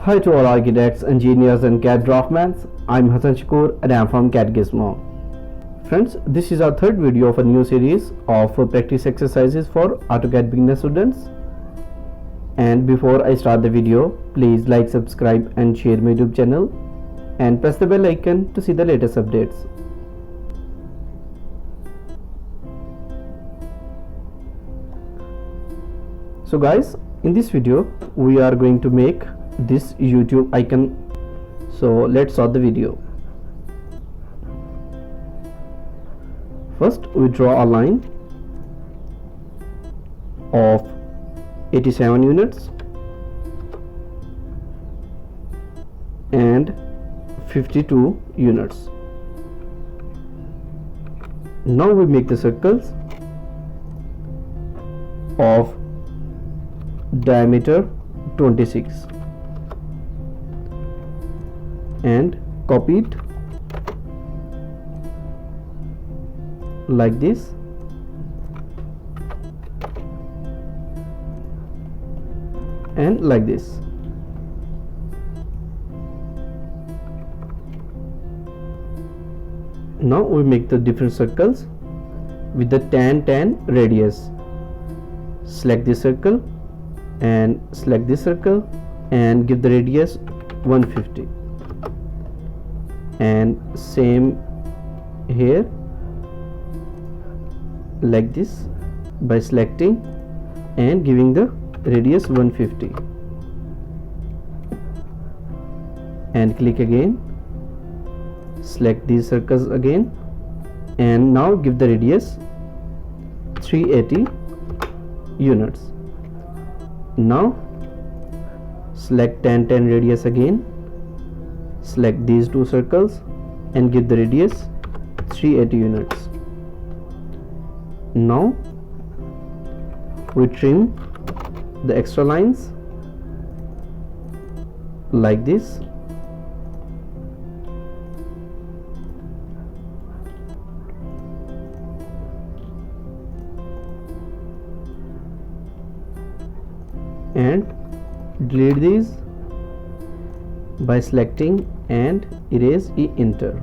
Hi to all architects, engineers and CAD draftmen. I'm Hassan Shakur and I'm from Cad Gizmo. Friends, this is our third video of a new series of practice exercises for Autocad beginner students. And before I start the video, please like, subscribe and share my YouTube channel and press the bell icon to see the latest updates. So guys, in this video we are going to make this YouTube icon. So let's start the video. First we draw a line of 87 units and 52 units. Now we make the circles of diameter 26 and copy it like this, and like this. Now we make the different circles with the tan radius. Select this circle and select this circle and give the radius 150, and same here like this by selecting and giving the radius 150, and click again, select these circles again and now give the radius 380 units. Now select tan radius again, select these two circles and give the radius 380 units. Now we trim the extra lines like this, and delete these by selecting and erase enter.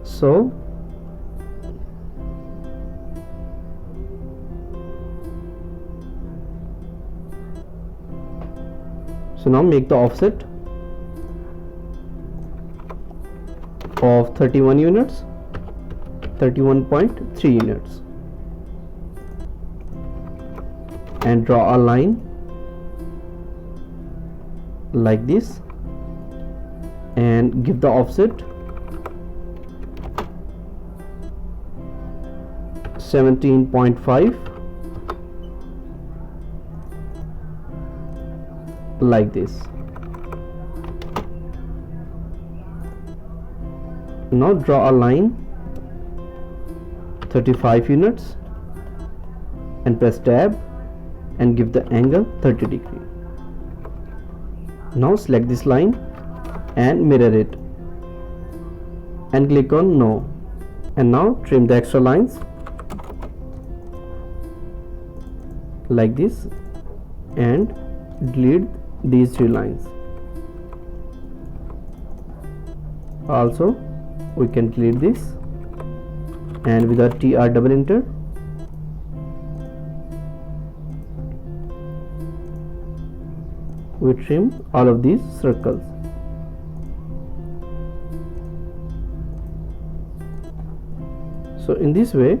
So now make the offset of 31 units, 31.3 units, and draw a line like this and give the offset 17.5 like this. Now draw a line 35 units and press tab and give the angle 30 degree. Now select this line and mirror it and click on no, and now trim the extra lines like this and delete these three lines. Also we can delete this, and with our TR double enter we trim all of these circles. So in this way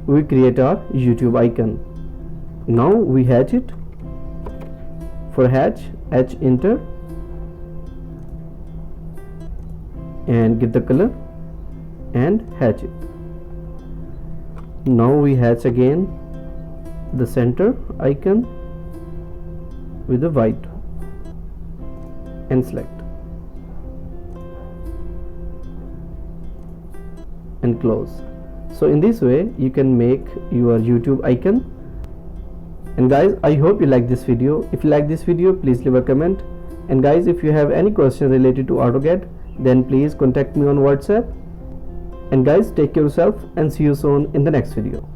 we create our YouTube icon. Now we hatch it. For hatch enter and give the color and hatch it. Now we hatch again the center icon with the white and select and close. So in this way you can make your YouTube icon. And guys, I hope you like this video. If you like this video, please leave a comment. And guys, if you have any question related to AutoCAD, then please contact me on WhatsApp. And guys, take care of yourself and see you soon in the next video.